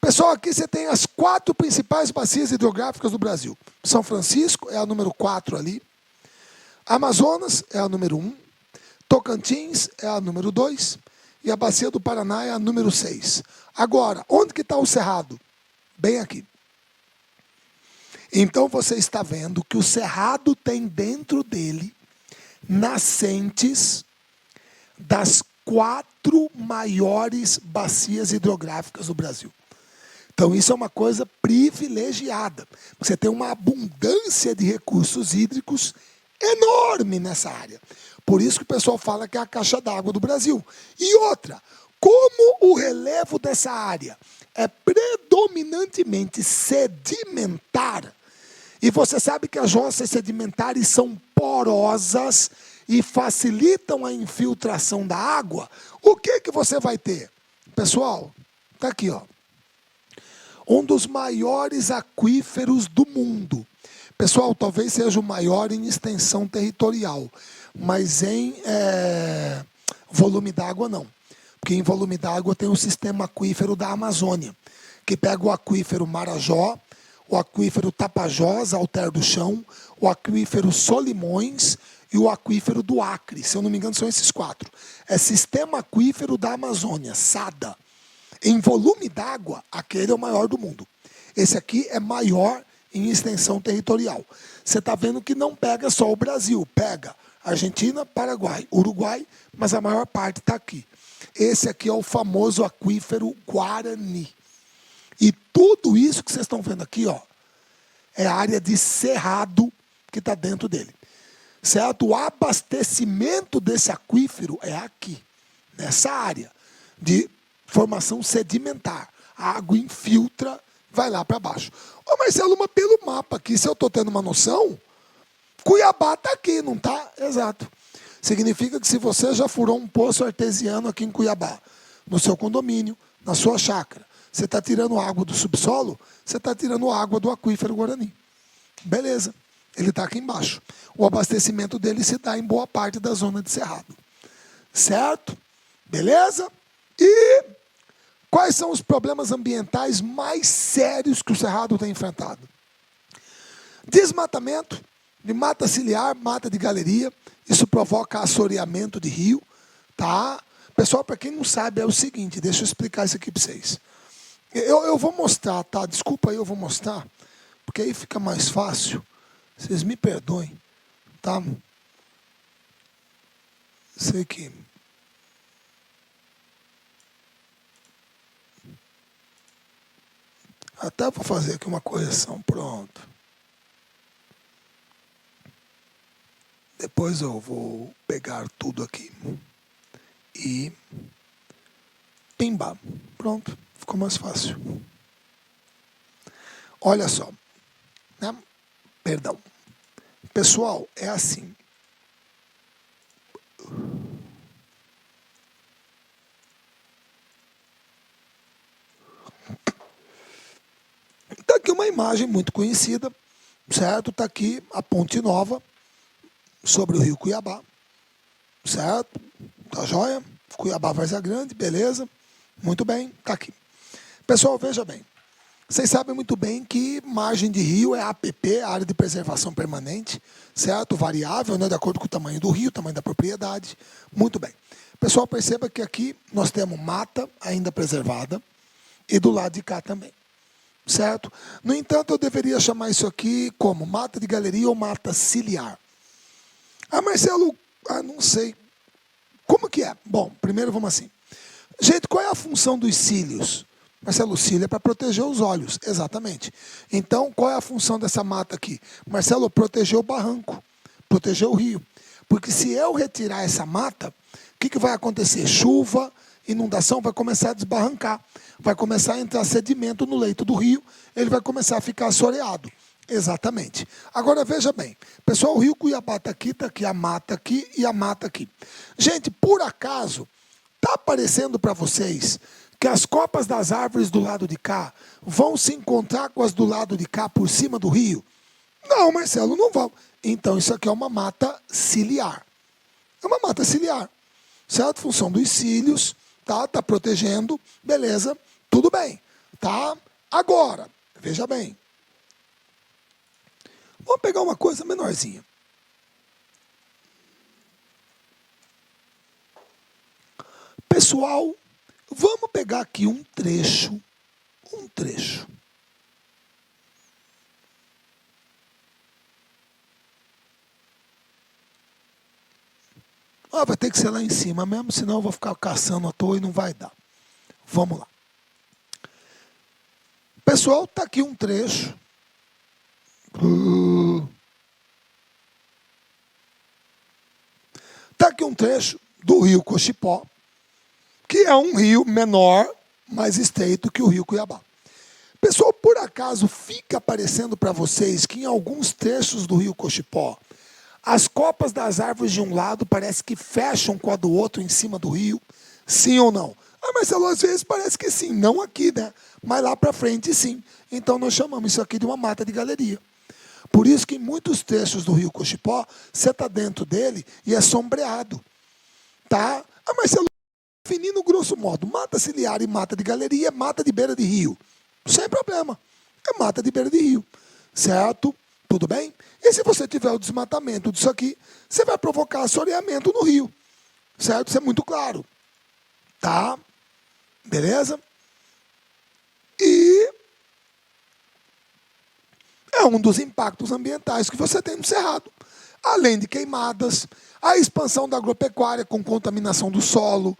Pessoal, aqui você tem as 4 principais bacias hidrográficas do Brasil. São Francisco é a número 4 ali. Amazonas é a número 1. Tocantins é a número 2. E a bacia do Paraná é a número 6. Agora, onde que está o Cerrado? Bem aqui. Então você está vendo que o Cerrado tem dentro dele nascentes das 4 maiores bacias hidrográficas do Brasil. Então isso é uma coisa privilegiada. Você tem uma abundância de recursos hídricos enorme nessa área. Por isso que o pessoal fala que é a caixa d'água do Brasil. E outra, como o relevo dessa área é predominantemente sedimentar, e você sabe que as rochas sedimentares são porosas e facilitam a infiltração da água, o que você vai ter? Pessoal, está aqui, ó. Um dos maiores aquíferos do mundo. Pessoal, talvez seja o maior em extensão territorial, mas em volume d'água não. Porque em volume d'água tem o sistema aquífero da Amazônia, que pega o aquífero Marajó, o aquífero Tapajós, Alter do Chão, o aquífero Solimões e o aquífero do Acre. Se eu não me engano, são esses 4. É sistema aquífero da Amazônia, SADA. Em volume d'água, aquele é o maior do mundo. Esse aqui é maior em extensão territorial. Você está vendo que não pega só o Brasil, pega Argentina, Paraguai, Uruguai, mas a maior parte está aqui. Esse aqui é o famoso aquífero Guarani. E tudo isso que vocês estão vendo aqui, ó, é a área de cerrado que está dentro dele. Certo? O abastecimento desse aquífero é aqui, nessa área de formação sedimentar. A água infiltra, vai lá para baixo. Ô Marcelo, mas pelo mapa aqui, se eu estou tendo uma noção, Cuiabá está aqui, não está? Exato. Significa que se você já furou um poço artesiano aqui em Cuiabá, no seu condomínio, na sua chácara, você está tirando água do subsolo, você está tirando água do aquífero Guarani. Beleza, ele está aqui embaixo. O abastecimento dele se dá em boa parte da zona de cerrado. Certo? Beleza? E quais são os problemas ambientais mais sérios que o cerrado tem enfrentado? Desmatamento, de mata ciliar, mata de galeria. Isso provoca assoreamento de rio. Tá? Pessoal, para quem não sabe, é o seguinte, deixa eu explicar isso aqui para vocês. Eu vou mostrar, tá? Desculpa aí, eu vou mostrar, porque aí fica mais fácil. Vocês me perdoem, tá? Sei que... Até vou fazer aqui uma correção, pronto. Depois eu vou pegar tudo aqui e pimba, pronto. Ficou mais fácil. Olha só. Né? Perdão. Pessoal, é assim. Está aqui uma imagem muito conhecida, certo? Está aqui a Ponte Nova, sobre o rio Cuiabá, certo? Tá joia? Cuiabá, Várzea Grande, beleza? Muito bem, está aqui. Pessoal, veja bem, vocês sabem muito bem que margem de rio é APP, Área de Preservação Permanente, certo? Variável, né, de acordo com o tamanho do rio, tamanho da propriedade. Muito bem. Pessoal, perceba que aqui nós temos mata ainda preservada e do lado de cá também, certo? No entanto, eu deveria chamar isso aqui como mata de galeria ou mata ciliar. Ah, Marcelo, não sei. Como que é? Bom, primeiro vamos assim. Gente, qual é a função dos cílios? Marcelo, o cílio é para proteger os olhos, exatamente. Então, qual é a função dessa mata aqui? Marcelo, proteger o barranco, proteger o rio. Porque se eu retirar essa mata, o que vai acontecer? Chuva, inundação, vai começar a desbarrancar. Vai começar a entrar sedimento no leito do rio, ele vai começar a ficar assoreado. Exatamente. Agora, veja bem. Pessoal, o rio Cuiabá está aqui a mata aqui e a mata aqui. Gente, por acaso, está aparecendo para vocês que as copas das árvores do lado de cá vão se encontrar com as do lado de cá por cima do rio? Não, Marcelo, não vão. Então, isso aqui é uma mata ciliar. É uma mata ciliar. Certo? Função dos cílios, tá? Tá protegendo, beleza, tudo bem. tá? Agora, veja bem. Vamos pegar uma coisa menorzinha. Pessoal, vamos pegar aqui um trecho. Vai ter que ser lá em cima mesmo, senão eu vou ficar caçando à toa e não vai dar. Vamos lá. Pessoal, está aqui um trecho. Está aqui um trecho do rio Cochipó, que é um rio menor, mais estreito que o rio Cuiabá. Pessoal, por acaso fica aparecendo para vocês que em alguns trechos do rio Cochipó, as copas das árvores de um lado parece que fecham com a do outro em cima do rio? Sim ou não? Marcelo, às vezes parece que sim. Não aqui, né? Mas lá para frente, sim. Então nós chamamos isso aqui de uma mata de galeria. Por isso que em muitos trechos do rio Cochipó, você está dentro dele e é sombreado. Tá? Marcelo, definindo grosso modo, mata ciliar e mata de galeria é mata de beira de rio. Sem problema. É mata de beira de rio. Certo? Tudo bem? E se você tiver o desmatamento disso aqui, você vai provocar assoreamento no rio. Certo? Isso é muito claro. Tá? Beleza? E é um dos impactos ambientais que você tem no Cerrado. Além de queimadas, a expansão da agropecuária com contaminação do solo,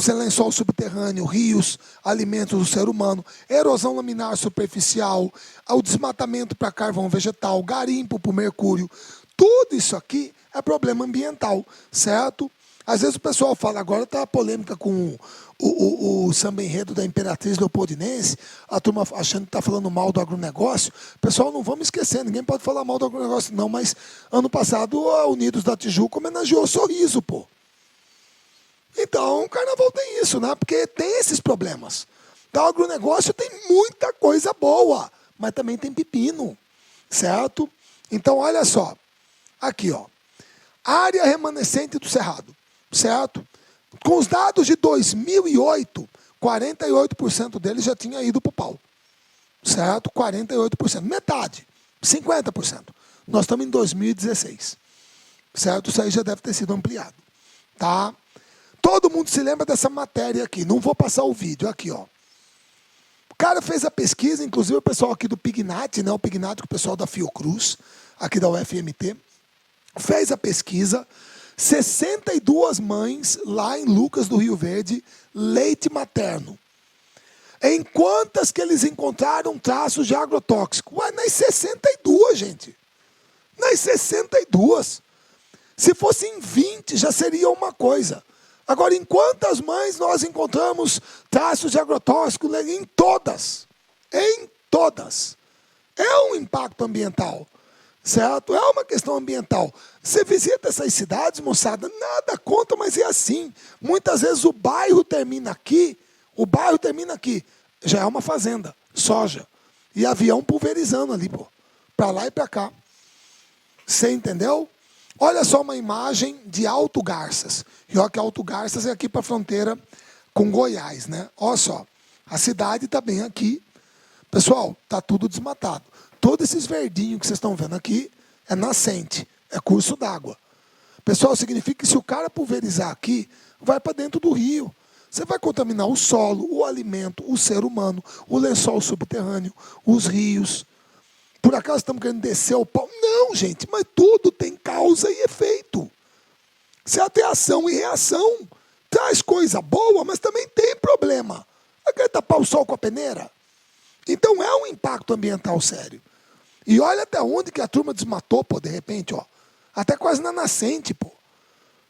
lençol subterrâneo, rios, alimentos do ser humano, erosão laminar superficial, o desmatamento para carvão vegetal, garimpo para o mercúrio. Tudo isso aqui é problema ambiental, certo? Às vezes o pessoal fala, agora está a polêmica com o samba enredo da Imperatriz Leopoldinense, a turma achando que está falando mal do agronegócio. Pessoal, não vamos esquecer, ninguém pode falar mal do agronegócio não, mas ano passado a Unidos da Tijuca homenageou o Sorriso, pô. Então o carnaval tem isso, né? Porque tem esses problemas. Então o agronegócio tem muita coisa boa, mas também tem pepino, certo? Então olha só, aqui ó, área remanescente do Cerrado, certo? Com os dados de 2008, 48% deles já tinha ido para o pau. Certo? 48%. Metade. 50%. Nós estamos em 2016. Certo? Isso aí já deve ter sido ampliado. Tá? Todo mundo se lembra dessa matéria aqui. Não vou passar o vídeo. Aqui, ó. O cara fez a pesquisa, inclusive o pessoal aqui do Pignat, né? O Pignat, o pessoal da Fiocruz, aqui da UFMT, fez a pesquisa. 62 mães lá em Lucas do Rio Verde, leite materno. Em quantas que eles encontraram traços de agrotóxico? Nas 62, gente. Nas 62. Se fossem 20, já seria uma coisa. Agora, em quantas mães nós encontramos traços de agrotóxico? Em todas. Em todas. É um impacto ambiental. Certo? É uma questão ambiental. Você visita essas cidades, moçada, nada contra, mas é assim. Muitas vezes o bairro termina aqui, já é uma fazenda, soja. E avião pulverizando ali, pô, para lá e para cá. Você entendeu? Olha só uma imagem de Alto Garças. E olha que Alto Garças é aqui para a fronteira com Goiás, né? Olha só, a cidade está bem aqui. Pessoal, está tudo desmatado. Todos esses verdinhos que vocês estão vendo aqui é nascente, é curso d'água. Pessoal, significa que se o cara pulverizar aqui, vai para dentro do rio. Você vai contaminar o solo, o alimento, o ser humano, o lençol subterrâneo, os rios. Por acaso estamos querendo descer o pau? Não, gente, mas tudo tem causa e efeito. Certo? É ação e reação. Traz coisa boa, mas também tem problema. Vai querer tapar o sol com a peneira? Então é um impacto ambiental sério. E olha até onde que a turma desmatou, pô, de repente, ó. Até quase na nascente, pô.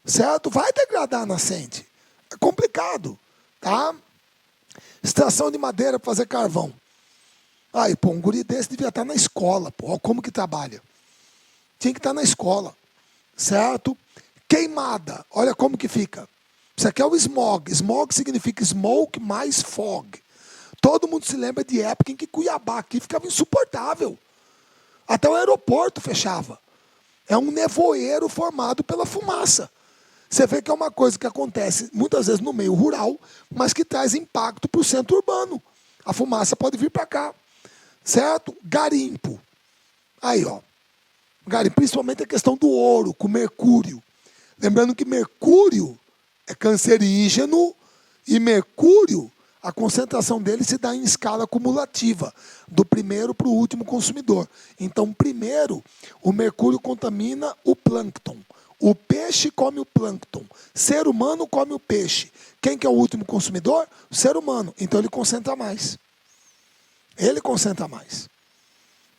Certo? Vai degradar a nascente. É complicado, tá? Extração de madeira para fazer carvão. Aí, pô, um guri desse devia estar na escola, pô. Olha como que trabalha. Tinha que estar na escola, certo? Queimada, olha como que fica. Isso aqui é o smog. Smog significa smoke mais fog. Todo mundo se lembra de época em que Cuiabá aqui ficava insuportável. Até o aeroporto fechava. É um nevoeiro formado pela fumaça. Você vê que é uma coisa que acontece muitas vezes no meio rural, mas que traz impacto para o centro urbano. a fumaça pode vir para cá, certo? Garimpo. Aí, ó. Garimpo, principalmente a questão do ouro com mercúrio. Lembrando que mercúrio é cancerígeno e mercúrio, a concentração dele se dá em escala acumulativa, do primeiro para o último consumidor. Então, primeiro, o mercúrio contamina o plâncton. O peixe come o plâncton. Ser humano come o peixe. Quem que é o último consumidor? O ser humano. Então, ele concentra mais. Ele concentra mais.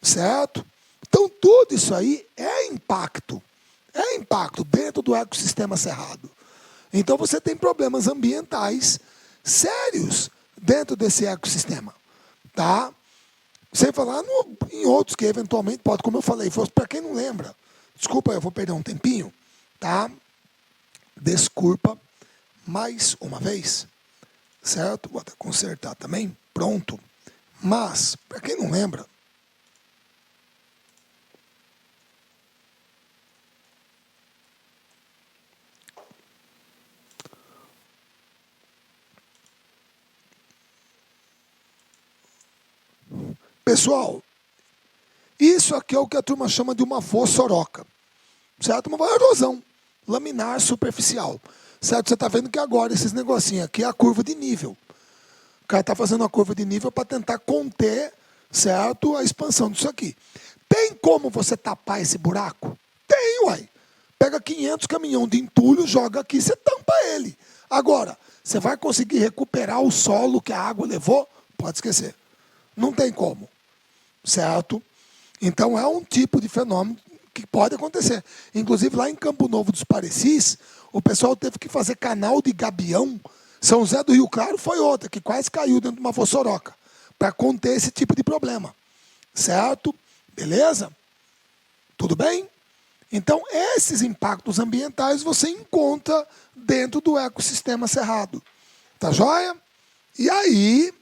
Certo? Então, tudo isso aí é impacto. É impacto dentro do ecossistema cerrado. Então, você tem problemas ambientais sérios dentro desse ecossistema. Tá? Sem falar em outros que eventualmente pode, como eu falei, para quem não lembra, desculpa, eu vou perder um tempinho, tá? Desculpa mais uma vez, certo? Vou até consertar também, pronto. Mas, para quem não lembra, pessoal, isso aqui é o que a turma chama de uma fossoroca, certo? Uma erosão laminar superficial, certo? Você está vendo que agora esses negocinhos aqui é a curva de nível. O cara está fazendo uma curva de nível para tentar conter, certo, a expansão disso aqui. Tem como você tapar esse buraco? Tem, uai. Pega 500 caminhão de entulho, joga aqui, você tampa ele. Agora, você vai conseguir recuperar o solo que a água levou? Pode esquecer. Não tem como. Certo? Então, é um tipo de fenômeno que pode acontecer. Inclusive, lá em Campo Novo dos Parecis, o pessoal teve que fazer canal de gabião. São José do Rio Claro foi outra, que quase caiu dentro de uma fossoroca, para conter esse tipo de problema. Certo? Beleza? Tudo bem? Então, esses impactos ambientais você encontra dentro do ecossistema cerrado. Tá joia? E aí,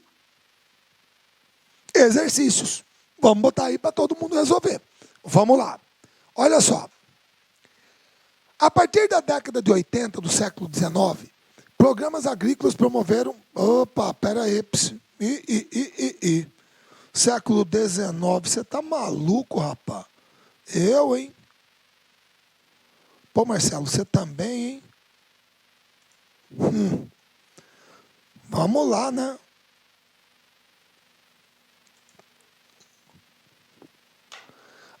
exercícios. Vamos botar aí para todo mundo resolver. Vamos lá. Olha só. A partir da década de 80 do século XIX, programas agrícolas promoveram... Opa, peraí. Século XIX, você tá maluco, rapaz? Eu, hein? Pô, Marcelo, você também, hein? Vamos lá, né?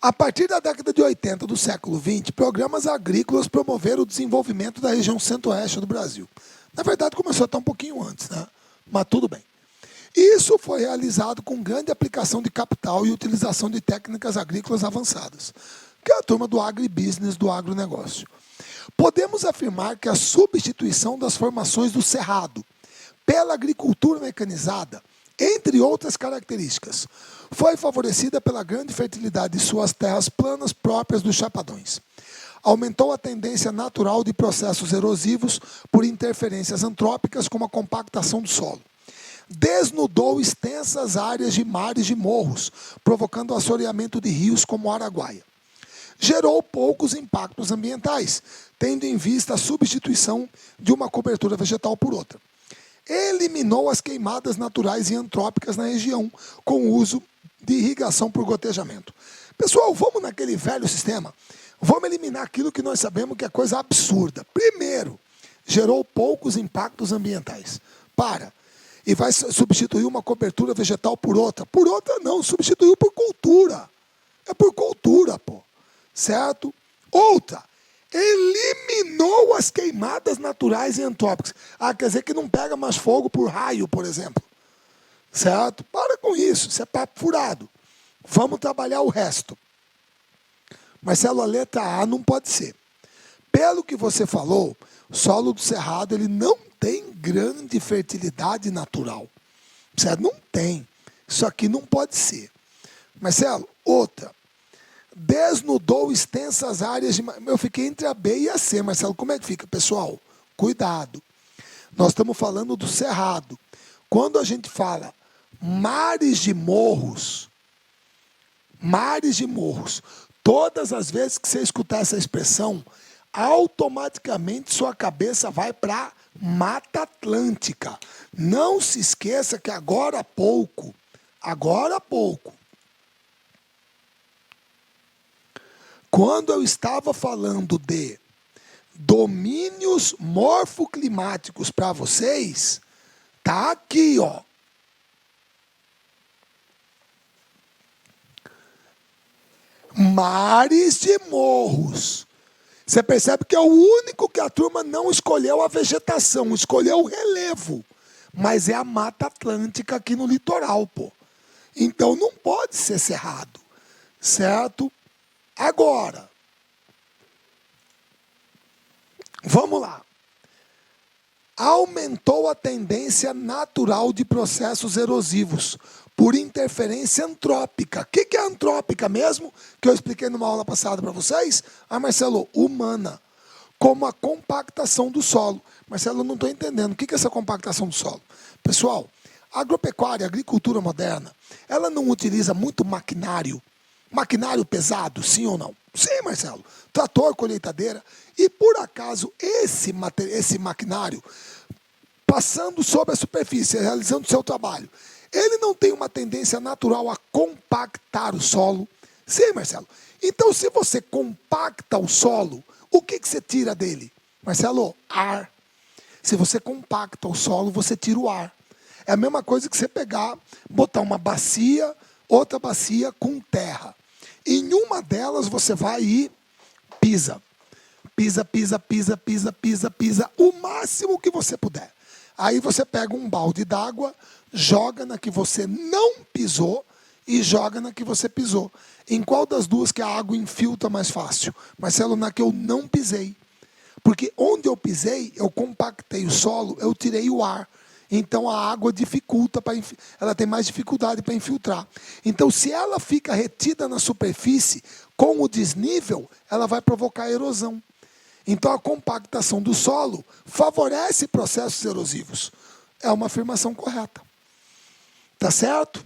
A partir da década de 80 do século XX, programas agrícolas promoveram o desenvolvimento da região centro-oeste do Brasil. Na verdade, começou até um pouquinho antes, né? Mas tudo bem. Isso foi realizado com grande aplicação de capital e utilização de técnicas agrícolas avançadas, que é a turma do agribusiness, do agronegócio. Podemos afirmar que a substituição das formações do cerrado pela agricultura mecanizada, entre outras características, foi favorecida pela grande fertilidade de suas terras planas próprias dos chapadões. Aumentou a tendência natural de processos erosivos por interferências antrópicas, como a compactação do solo. Desnudou extensas áreas de mares e morros, provocando o assoreamento de rios como o Araguaia. Gerou poucos impactos ambientais, tendo em vista a substituição de uma cobertura vegetal por outra. Eliminou as queimadas naturais e antrópicas na região, com o uso de irrigação por gotejamento. Pessoal, vamos naquele velho sistema. Vamos eliminar aquilo que nós sabemos que é coisa absurda. Primeiro, gerou poucos impactos ambientais. E vai substituir uma cobertura vegetal por outra. Por outra não, substituiu por cultura. É por cultura, pô. Certo? Outra, eliminou as queimadas naturais e antrópicas. Quer dizer que não pega mais fogo por raio, por exemplo. Certo? Para com isso é papo furado. Vamos trabalhar o resto. Marcelo, a letra A não pode ser. Pelo que você falou, o solo do cerrado ele não tem grande fertilidade natural. Certo? Não tem. Isso aqui não pode ser. Marcelo, outra. Desnudou extensas áreas de... Eu fiquei entre a B e a C, Marcelo. Como é que fica, pessoal? Cuidado. Nós estamos falando do cerrado. Quando a gente fala mares de morros, todas as vezes que você escutar essa expressão, automaticamente sua cabeça vai para Mata Atlântica. Não se esqueça que agora há pouco, quando eu estava falando de domínios morfoclimáticos para vocês, tá aqui, ó. Mares de morros. Você percebe que é o único que a turma não escolheu a vegetação, escolheu o relevo. Mas é a Mata Atlântica aqui no litoral, pô. Então não pode ser cerrado, certo? Agora, vamos lá. Aumentou a tendência natural de processos erosivos por interferência antrópica. O que é antrópica mesmo? Que eu expliquei numa aula passada para vocês? Ah, Marcelo, humana. Como a compactação do solo. Marcelo, eu não estou entendendo. O que é essa compactação do solo? Pessoal, a agropecuária, a agricultura moderna, ela não utiliza muito maquinário. Maquinário pesado, sim ou não? Sim, Marcelo. Trator, colheitadeira. E, por acaso, esse maquinário, passando sobre a superfície, realizando o seu trabalho, ele não tem uma tendência natural a compactar o solo? Sim, Marcelo. Então, se você compacta o solo, o que você tira dele? Marcelo, ar. Se você compacta o solo, você tira o ar. É a mesma coisa que você pegar, botar uma bacia, outra bacia com terra. Em uma delas você vai e pisa. Pisa, pisa, pisa, pisa, pisa, pisa, o máximo que você puder. Aí você pega um balde d'água, joga na que você não pisou e joga na que você pisou. Em qual das duas que a água infiltra mais fácil? Marcelo, na que eu não pisei. Porque onde eu pisei, eu compactei o solo, eu tirei o ar. Então a água dificulta, ela tem mais dificuldade para infiltrar. Então se ela fica retida na superfície, com o desnível, ela vai provocar erosão. Então a compactação do solo favorece processos erosivos. É uma afirmação correta. Tá certo?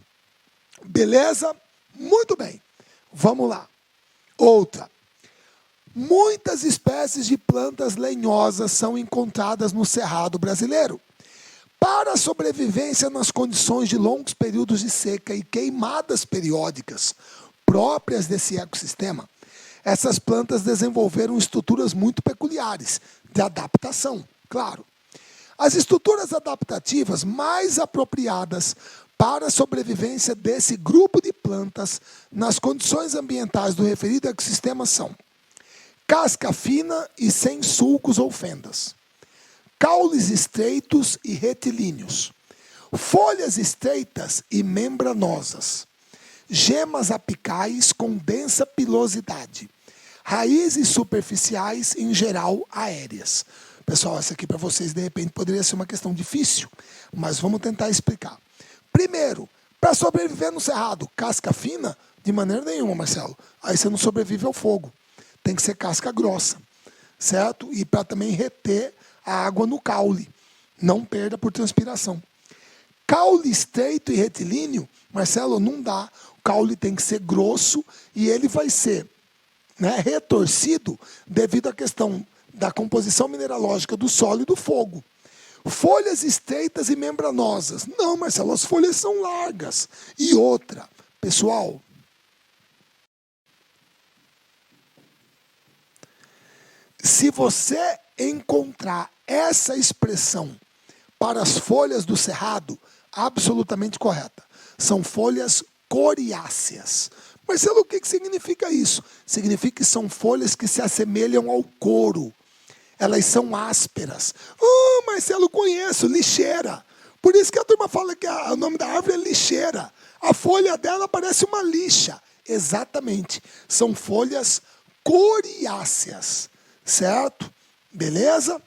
Beleza? Muito bem. Vamos lá. Outra. Muitas espécies de plantas lenhosas são encontradas no cerrado brasileiro. Para a sobrevivência nas condições de longos períodos de seca e queimadas periódicas próprias desse ecossistema, essas plantas desenvolveram estruturas muito peculiares, de adaptação, claro. As estruturas adaptativas mais apropriadas para a sobrevivência desse grupo de plantas nas condições ambientais do referido ecossistema são casca fina e sem sulcos ou fendas, caules estreitos e retilíneos, folhas estreitas e membranosas, gemas apicais com densa pilosidade, raízes superficiais, em geral aéreas. Pessoal, essa aqui para vocês de repente poderia ser uma questão difícil, mas vamos tentar explicar. Primeiro, para sobreviver no cerrado, casca fina? De maneira nenhuma, Marcelo. Aí você não sobrevive ao fogo. Tem que ser casca grossa, certo? E para também reter a água no caule. Não perda por transpiração. Caule estreito e retilíneo, Marcelo, não dá. O caule tem que ser grosso e ele vai ser, né, retorcido devido à questão da composição mineralógica do solo e do fogo. Folhas estreitas e membranosas. Não, Marcelo, as folhas são largas. E outra, pessoal, se você encontrar essa expressão para as folhas do cerrado, absolutamente correta. São folhas coriáceas. Marcelo, o que significa isso? Significa que são folhas que se assemelham ao couro. Elas são ásperas. Marcelo, conheço, lixeira. Por isso que a turma fala que o nome da árvore é lixeira. A folha dela parece uma lixa. Exatamente. São folhas coriáceas. Certo? Beleza?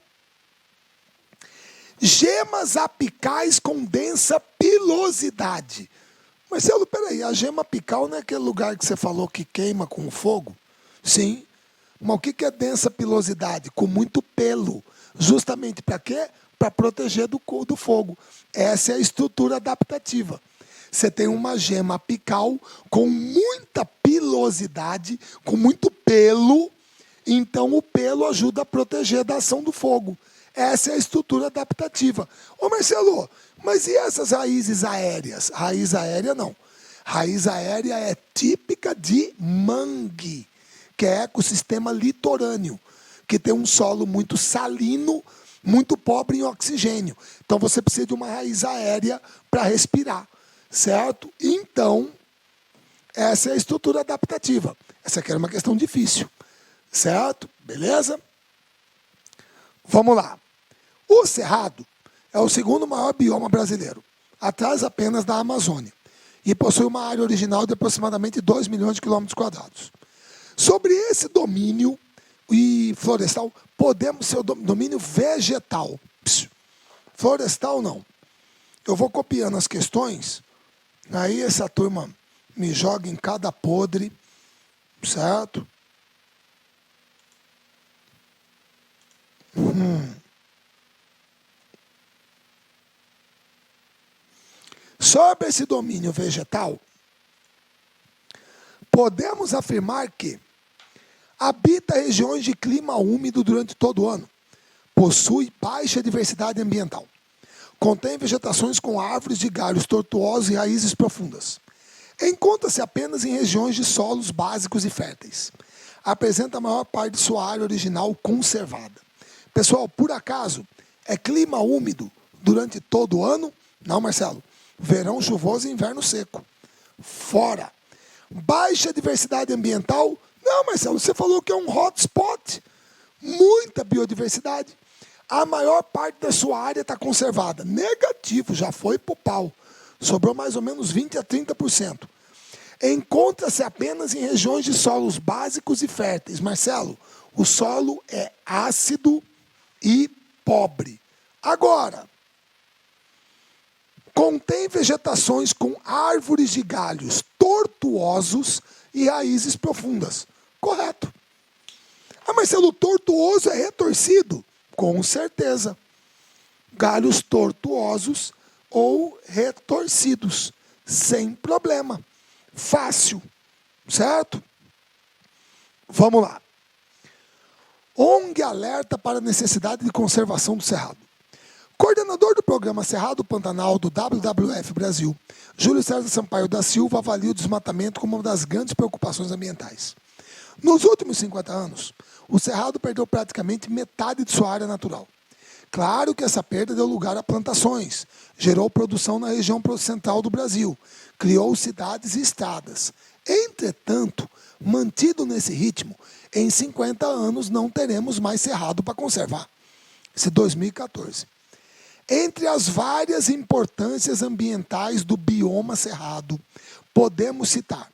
Gemas apicais com densa pilosidade. Marcelo, peraí, a gema apical não é aquele lugar que você falou que queima com o fogo? Sim. Mas o que é densa pilosidade? Com muito pelo. Justamente para quê? Para proteger do fogo. Essa é a estrutura adaptativa. Você tem uma gema apical com muita pilosidade, com muito pelo. Então o pelo ajuda a proteger da ação do fogo. Essa é a estrutura adaptativa. Ô Marcelo, mas e essas raízes aéreas? Raiz aérea não. Raiz aérea é típica de mangue, que é ecossistema litorâneo, que tem um solo muito salino, muito pobre em oxigênio. Então você precisa de uma raiz aérea para respirar, certo? Então, essa é a estrutura adaptativa. Essa aqui era uma questão difícil, certo? Beleza? Vamos lá. O Cerrado é o segundo maior bioma brasileiro, atrás apenas da Amazônia, e possui uma área original de aproximadamente 2 milhões de quilômetros quadrados. Sobre esse domínio e florestal, podemos ser o domínio vegetal. Florestal não. Eu vou copiando as questões, aí essa turma me joga em cada podre, certo? Sobre esse domínio vegetal, podemos afirmar que habita regiões de clima úmido durante todo o ano, possui baixa diversidade ambiental, contém vegetações com árvores de galhos tortuosos e raízes profundas, encontra-se apenas em regiões de solos básicos e férteis, apresenta a maior parte de sua área original conservada. Pessoal, por acaso, é clima úmido durante todo o ano? Não, Marcelo. Verão chuvoso e inverno seco. Fora. Baixa diversidade ambiental? Não, Marcelo, você falou que é um hotspot. Muita biodiversidade. A maior parte da sua área está conservada. Negativo, já foi para o pau. Sobrou mais ou menos 20% a 30%. Encontra-se apenas em regiões de solos básicos e férteis. Marcelo, o solo é ácido e pobre. Agora, contém vegetações com árvores de galhos tortuosos e raízes profundas. Correto. Ah, Marcelo, o tortuoso é retorcido? Com certeza. Galhos tortuosos ou retorcidos, sem problema. Fácil, certo? Vamos lá. ONG alerta para a necessidade de conservação do Cerrado. Coordenador do programa Cerrado Pantanal do WWF Brasil, Júlio César Sampaio da Silva avalia o desmatamento como uma das grandes preocupações ambientais. Nos últimos 50 anos, o Cerrado perdeu praticamente metade de sua área natural. Claro que essa perda deu lugar a plantações, gerou produção na região central do Brasil, criou cidades e estradas. Entretanto, mantido nesse ritmo, em 50 anos não teremos mais Cerrado para conservar. Isso é 2014. Entre as várias importâncias ambientais do bioma cerrado, podemos citar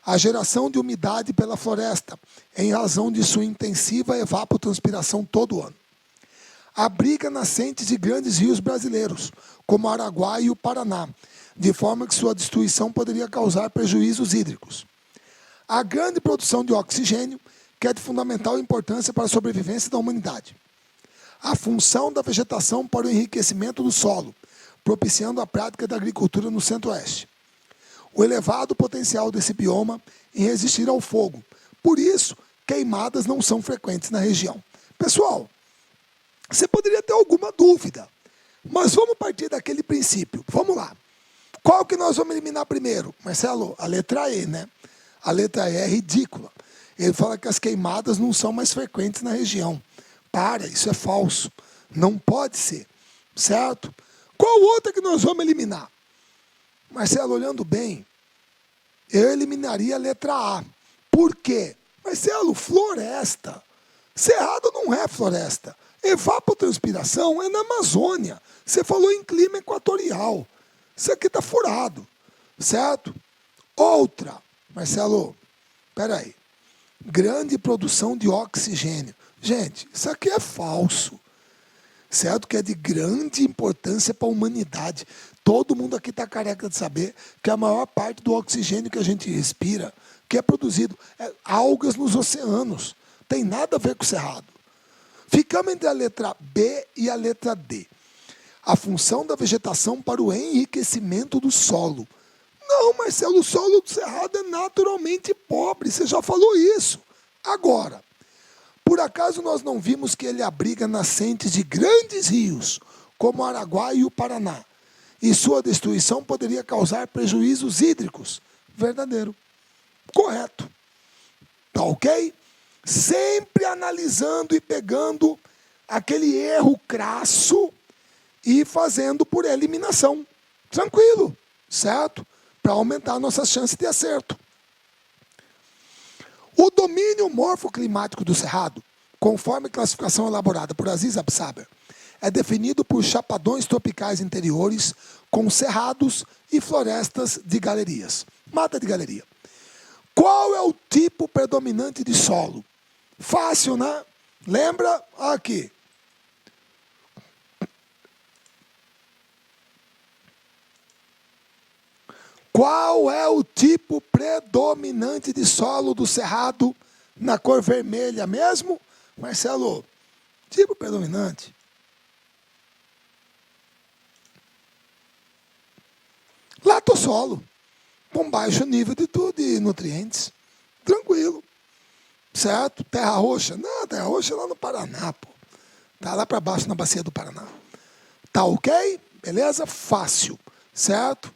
a geração de umidade pela floresta, em razão de sua intensiva evapotranspiração todo ano. Abriga nascentes de grandes rios brasileiros, como o Araguaia e o Paraná, de forma que sua destruição poderia causar prejuízos hídricos. A grande produção de oxigênio, que é de fundamental importância para a sobrevivência da humanidade. A função da vegetação para o enriquecimento do solo, propiciando a prática da agricultura no centro-oeste. O elevado potencial desse bioma em resistir ao fogo. Por isso, queimadas não são frequentes na região. Pessoal, você poderia ter alguma dúvida, mas vamos partir daquele princípio. Vamos lá. Qual que nós vamos eliminar primeiro? Marcelo, a letra E, né? A letra E é ridícula. Ele fala que as queimadas não são mais frequentes na região. Para, isso é falso. Não pode ser, certo? Qual outra que nós vamos eliminar? Marcelo, olhando bem, eu eliminaria a letra A. Por quê? Marcelo, floresta. Cerrado não é floresta. Evapotranspiração é na Amazônia. Você falou em clima equatorial. Isso aqui está furado, certo? Outra, Marcelo, peraí. Grande produção de oxigênio. Gente, isso aqui é falso. Certo que é de grande importância para a humanidade. Todo mundo aqui está careca de saber que a maior parte do oxigênio que a gente respira, que é produzido, é algas nos oceanos. Tem nada a ver com o Cerrado. Ficamos entre a letra B e a letra D. A função da vegetação para o enriquecimento do solo. Não, Marcelo, o solo do Cerrado é naturalmente pobre. Você já falou isso. Agora, Por acaso nós não vimos que ele abriga nascentes de grandes rios, como o Araguaia e o Paraná, e sua destruição poderia causar prejuízos hídricos? Verdadeiro. Correto. Tá ok? Sempre analisando e pegando aquele erro crasso e fazendo por eliminação. Tranquilo, certo? Para aumentar nossas chances de acerto. O domínio morfoclimático do Cerrado, conforme classificação elaborada por Aziz Absaber, é definido por chapadões tropicais interiores com cerrados e florestas de galerias. Mata de galeria. Qual é o tipo predominante de solo? Fácil, né? Lembra? Aqui. Qual é o tipo predominante de solo do Cerrado na cor vermelha mesmo? Marcelo, tipo predominante. Latossolo, com baixo nível de nutrientes. Tranquilo. Certo? Terra roxa? Não, terra roxa é lá no Paraná, pô. Tá lá para baixo na bacia do Paraná. Tá ok? Beleza? Fácil. Certo?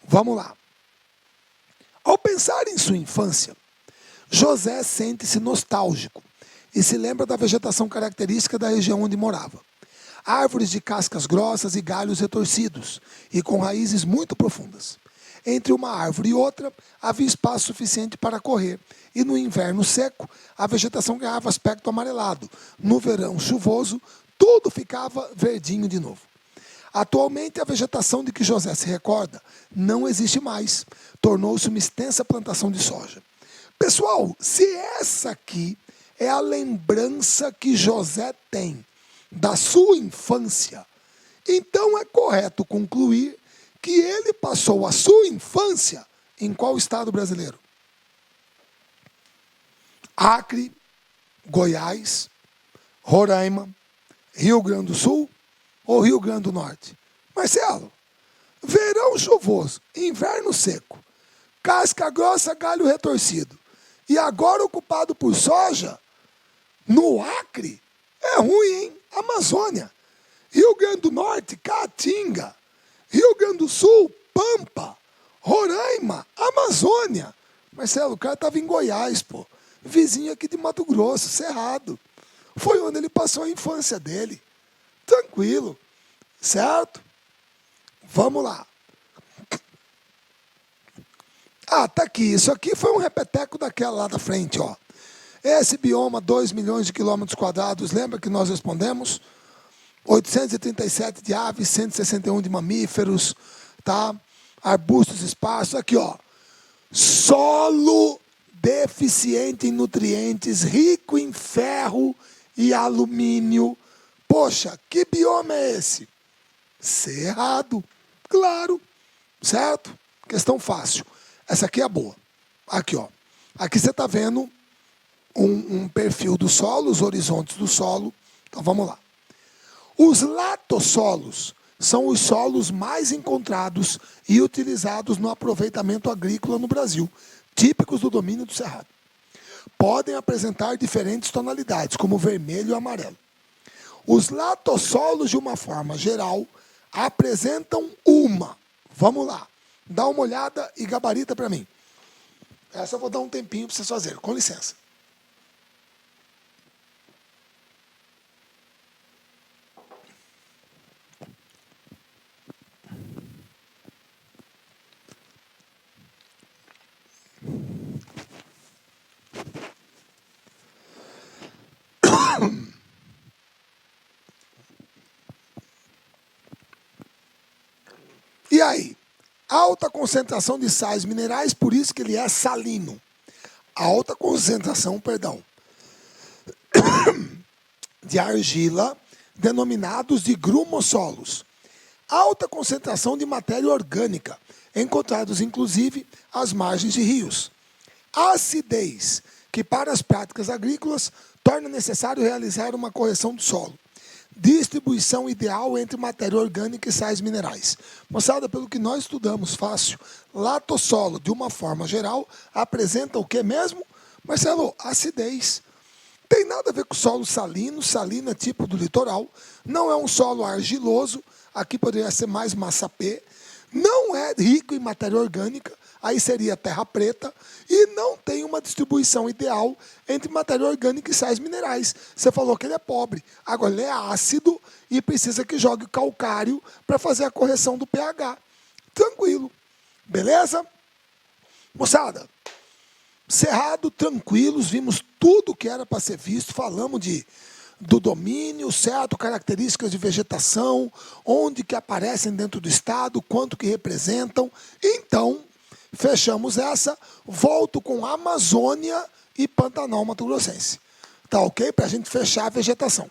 Vamos lá. Ao pensar em sua infância, José sente-se nostálgico e se lembra da vegetação característica da região onde morava. Árvores de cascas grossas e galhos retorcidos e com raízes muito profundas. Entre uma árvore e outra, havia espaço suficiente para correr, e no inverno seco, a vegetação ganhava aspecto amarelado. No verão chuvoso, tudo ficava verdinho de novo. Atualmente, a vegetação de que José se recorda não existe mais. Tornou-se uma extensa plantação de soja. Pessoal, se essa aqui é a lembrança que José tem da sua infância, então é correto concluir que ele passou a sua infância em qual estado brasileiro? Acre, Goiás, Roraima, Rio Grande do Sul ou Rio Grande do Norte? Marcelo, verão chuvoso, inverno seco, casca grossa, galho retorcido, e agora ocupado por soja? No Acre? É ruim, hein? Amazônia. Rio Grande do Norte, Caatinga. Rio Grande do Sul, Pampa. Roraima, Amazônia. Marcelo, o cara estava em Goiás, pô. Vizinho aqui de Mato Grosso, Cerrado. Foi onde ele passou a infância dele. Tranquilo. Certo? Vamos lá. Ah, tá aqui. Isso aqui foi um repeteco daquela lá da frente, ó. Esse bioma, 2 milhões de quilômetros quadrados, lembra que nós respondemos? 837 de aves, 161 de mamíferos, tá? Arbustos esparsos. Aqui, ó. Solo deficiente em nutrientes, rico em ferro e alumínio. Poxa, que bioma é esse? Cerrado. Claro. Certo? Questão fácil. Essa aqui é a boa. Aqui, ó. Aqui você está vendo um perfil do solo, os horizontes do solo. Então, vamos lá. Os latossolos são os solos mais encontrados e utilizados no aproveitamento agrícola no Brasil, típicos do domínio do Cerrado. Podem apresentar diferentes tonalidades, como vermelho e amarelo. Os latossolos, de uma forma geral, apresentam uma. Vamos lá. Dá uma olhada e gabarita para mim. Essa eu vou dar um tempinho para vocês fazerem. Com licença. E aí? Alta concentração de sais minerais, por isso que ele é salino. Alta concentração, de argila, denominados de grumossolos. Alta concentração de matéria orgânica, encontrados inclusive às margens de rios. Acidez, que para as práticas agrícolas torna necessário realizar uma correção do solo. Distribuição ideal entre matéria orgânica e sais minerais. Moçada, pelo que nós estudamos, fácil. Latossolo, de uma forma geral, apresenta o que mesmo? Marcelo, acidez. tem nada a ver com solo salino. Salino é tipo do litoral. Não é um solo argiloso. Aqui poderia ser mais massapê. Não é rico em matéria orgânica. Aí seria terra preta. E não tem uma distribuição ideal entre matéria orgânica e sais minerais. Você falou que ele é pobre. Agora, ele é ácido e precisa que jogue calcário para fazer a correção do pH. Tranquilo. Beleza? Moçada, Cerrado, tranquilos, vimos tudo que era para ser visto, falamos do domínio, certo, características de vegetação, onde que aparecem dentro do estado, quanto que representam. Então, fechamos essa, volto com Amazônia e Pantanal Mato Grossense. Tá ok? Para a gente fechar a vegetação.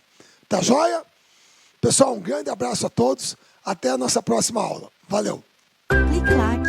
Tá joia? Pessoal, um grande abraço a todos, até a nossa próxima aula. Valeu! Clique like.